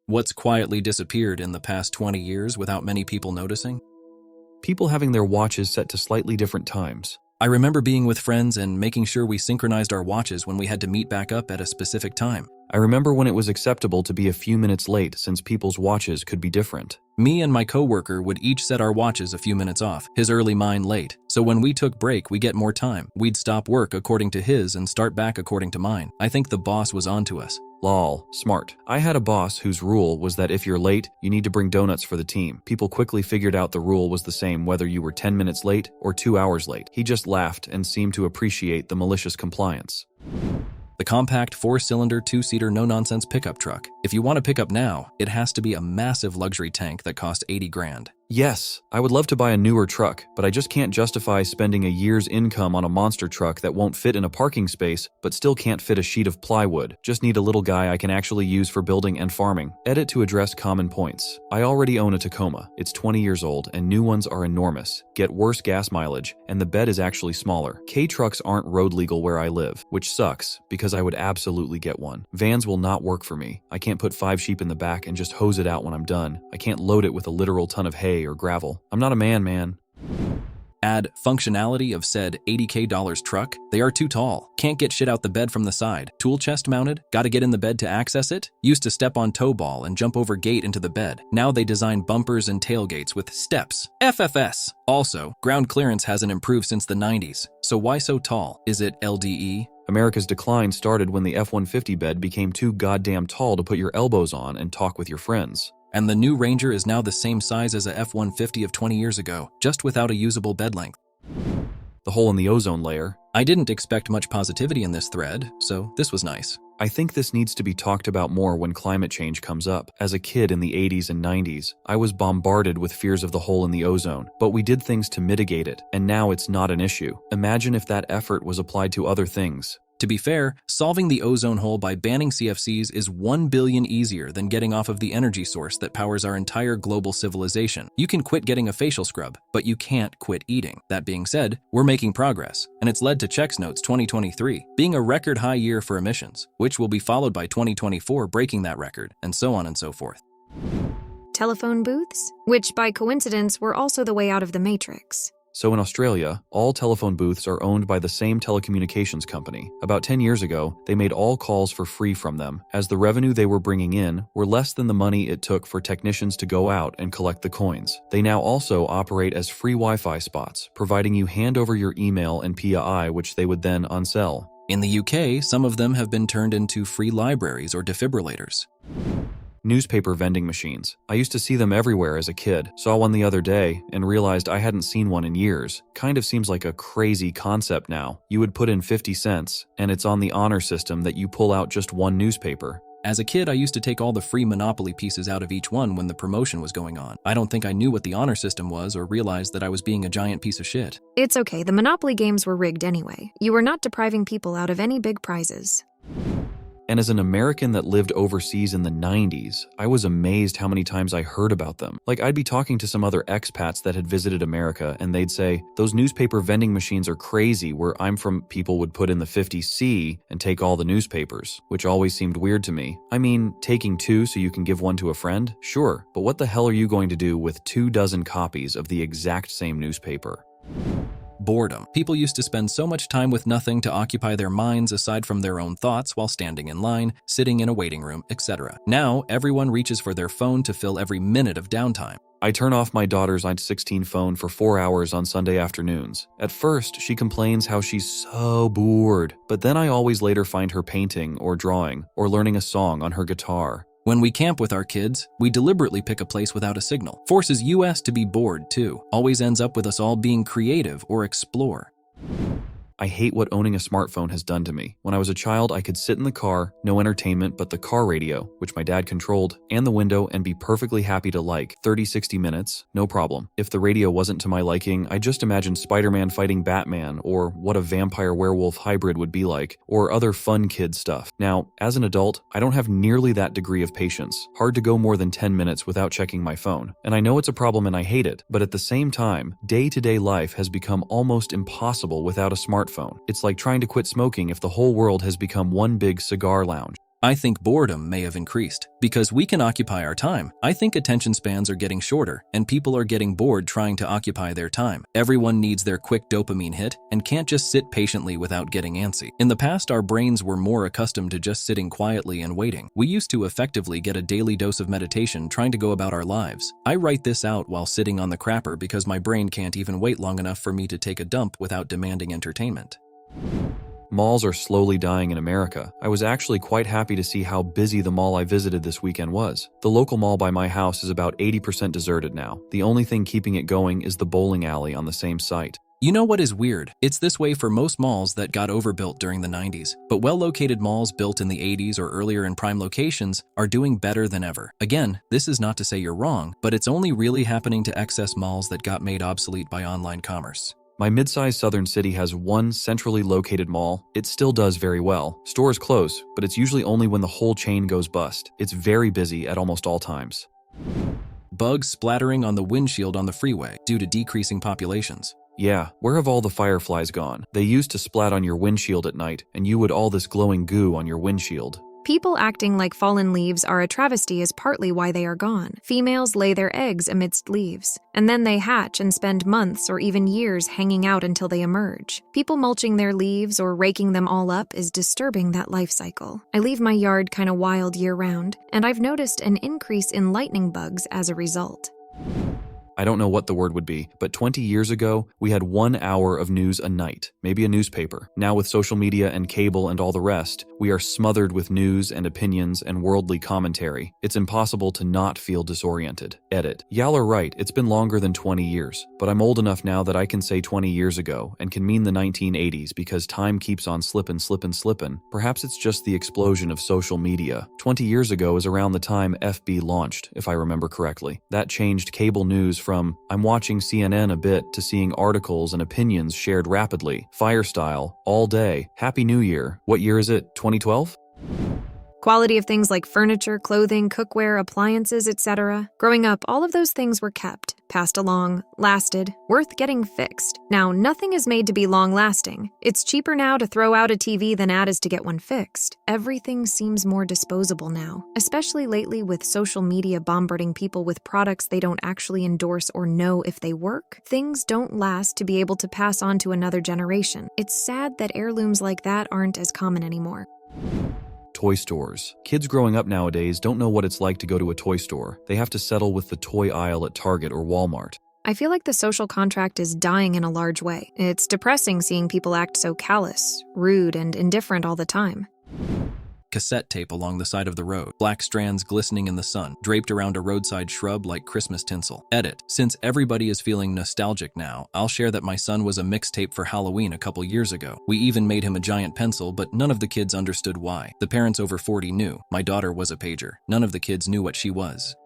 What's quietly disappeared in the past 20 years without many people noticing? People having their watches set to slightly different times. I remember being with friends and making sure we synchronized our watches when we had to meet back up at a specific time. I remember when it was acceptable to be a few minutes late since people's watches could be different. Me and my coworker would each set our watches a few minutes off, his early, mine late. So when we took break, we get more time. We'd stop work according to his and start back according to mine. I think the boss was onto us. Lol, smart. I had a boss whose rule was that if you're late, you need to bring donuts for the team. People quickly figured out the rule was the same whether you were 10 minutes late or 2 hours late. He just laughed and seemed to appreciate the malicious compliance. The compact 4-cylinder 2-seater no-nonsense pickup truck. If you want to pick up now, it has to be a massive luxury tank that costs 80 grand. Yes, I would love to buy a newer truck, but I just can't justify spending a year's income on a monster truck that won't fit in a parking space, but still can't fit a sheet of plywood. Just need a little guy I can actually use for building and farming. Edit to address common points. I already own a Tacoma. It's 20 years old, and new ones are enormous, get worse gas mileage, and the bed is actually smaller. K-trucks aren't road legal where I live, which sucks, because I would absolutely get one. Vans will not work for me. I can't put 5 sheep in the back and just hose it out when I'm done. I can't load it with a literal ton of hay or gravel. I'm not a man. Add functionality of said $80K truck. They are too tall. Can't get shit out the bed from the side. Tool chest mounted. Gotta get in the bed to access it. Used to step on toe ball and jump over gate into the bed. Now they design bumpers and tailgates with steps. FFS. Also, ground clearance hasn't improved since the 90s. So why so tall? Is it LDE? America's decline started when the F-150 bed became too goddamn tall to put your elbows on and talk with your friends. And the new Ranger is now the same size as a F-150 of 20 years ago, just without a usable bed length. The hole in the ozone layer. I didn't expect much positivity in this thread, so this was nice. I think this needs to be talked about more when climate change comes up. As a kid in the 80s and 90s, I was bombarded with fears of the hole in the ozone, but we did things to mitigate it, and now it's not an issue. Imagine if that effort was applied to other things. To be fair, solving the ozone hole by banning CFCs is 1 billion easier than getting off of the energy source that powers our entire global civilization. You can quit getting a facial scrub, but you can't quit eating. That being said, we're making progress, and it's led to Chex Notes 2023 being a record high year for emissions, which will be followed by 2024 breaking that record, and so on and so forth. Telephone booths, which by coincidence were also the way out of the Matrix. So in Australia, all telephone booths are owned by the same telecommunications company. About 10 years ago, they made all calls for free from them, as the revenue they were bringing in were less than the money it took for technicians to go out and collect the coins. They now also operate as free Wi-Fi spots, providing you hand over your email and PII, which they would then unsell. In the UK, some of them have been turned into free libraries or defibrillators. Newspaper vending machines. I used to see them everywhere as a kid. Saw one the other day and realized I hadn't seen one in years. Kind of seems like a crazy concept now. You would put in 50 cents, and it's on the honor system that you pull out just one newspaper. As a kid, I used to take all the free Monopoly pieces out of each one when the promotion was going on. I don't think I knew what the honor system was or realized that I was being a giant piece of shit. It's okay, the Monopoly games were rigged anyway. You were not depriving people out of any big prizes. And as an American that lived overseas in the 90s, I was amazed how many times I heard about them. Like, I'd be talking to some other expats that had visited America, and they'd say, those newspaper vending machines are crazy. Where I'm from, people would put in the 50C and take all the newspapers, which always seemed weird to me. I mean, taking 2 so you can give one to a friend? Sure, but what the hell are you going to do with 24 copies of the exact same newspaper? Boredom. People used to spend so much time with nothing to occupy their minds aside from their own thoughts while standing in line, sitting in a waiting room, etc. Now, everyone reaches for their phone to fill every minute of downtime. I turn off my daughter's iPhone 16 phone for 4 hours on Sunday afternoons. At first, she complains how she's so bored, but then I always later find her painting or drawing or learning a song on her guitar. When we camp with our kids, we deliberately pick a place without a signal. Forces us to be bored too. Always ends up with us all being creative or explore. I hate what owning a smartphone has done to me. When I was a child, I could sit in the car, no entertainment but the car radio, which my dad controlled, and the window and be perfectly happy to 30-60 minutes, no problem. If the radio wasn't to my liking, I just imagined Spider-Man fighting Batman, or what a vampire-werewolf hybrid would be like, or other fun kid stuff. Now, as an adult, I don't have nearly that degree of patience. Hard to go more than 10 minutes without checking my phone. And I know it's a problem and I hate it, but at the same time, day-to-day life has become almost impossible without a smartphone. It's like trying to quit smoking if the whole world has become one big cigar lounge. I think boredom may have increased. Because we can occupy our time, I think attention spans are getting shorter, and people are getting bored trying to occupy their time. Everyone needs their quick dopamine hit and can't just sit patiently without getting antsy. In the past, our brains were more accustomed to just sitting quietly and waiting. We used to effectively get a daily dose of meditation trying to go about our lives. I write this out while sitting on the crapper because my brain can't even wait long enough for me to take a dump without demanding entertainment. Malls are slowly dying in America. I was actually quite happy to see how busy the mall I visited this weekend was. The local mall by my house is about 80% deserted now. The only thing keeping it going is the bowling alley on the same site. You know what is weird? It's this way for most malls that got overbuilt during the 90s, but well-located malls built in the 80s or earlier in prime locations are doing better than ever. Again, this is not to say you're wrong, but it's only really happening to excess malls that got made obsolete by online commerce. My mid-sized southern city has one centrally located mall. It still does very well. Stores close, but it's usually only when the whole chain goes bust. It's very busy at almost all times. Bugs splattering on the windshield on the freeway due to decreasing populations. Yeah, where have all the fireflies gone? They used to splat on your windshield at night, and you would all this glowing goo on your windshield. People acting like fallen leaves are a travesty is partly why they are gone. Females lay their eggs amidst leaves, and then they hatch and spend months or even years hanging out until they emerge. People mulching their leaves or raking them all up is disturbing that life cycle. I leave my yard kinda wild year-round, and I've noticed an increase in lightning bugs as a result. I don't know what the word would be, but 20 years ago, we had 1 hour of news a night, maybe a newspaper. Now with social media and cable and all the rest, we are smothered with news and opinions and worldly commentary. It's impossible to not feel disoriented. Edit. Y'all are right, it's been longer than 20 years, but I'm old enough now that I can say 20 years ago and can mean the 1980s because time keeps on slippin'. Perhaps it's just the explosion of social media. 20 years ago is around the time FB launched, if I remember correctly. That changed cable news from I'm watching CNN a bit to seeing articles and opinions shared rapidly, fire style, all day. Happy New Year. What year is it? 2012? Quality of things like furniture, clothing, cookware, appliances, etc. Growing up, all of those things were kept, passed along, lasted, worth getting fixed. Now, nothing is made to be long-lasting. It's cheaper now to throw out a TV than it is to get one fixed. Everything seems more disposable now, especially lately with social media bombarding people with products they don't actually endorse or know if they work. Things don't last to be able to pass on to another generation. It's sad that heirlooms like that aren't as common anymore. Toy stores. Kids growing up nowadays don't know what it's like to go to a toy store. They have to settle with the toy aisle at Target or Walmart. I feel like the social contract is dying in a large way. It's depressing seeing people act so callous, rude, and indifferent all the time. Cassette tape along the side of the road, black strands glistening in the sun, draped around a roadside shrub like Christmas tinsel. Edit. Since everybody is feeling nostalgic now, I'll share that my son was a mixtape for Halloween a couple years ago. We even made him a giant pencil, but none of the kids understood why. The parents over 40 knew. My daughter was a pager. None of the kids knew what she was.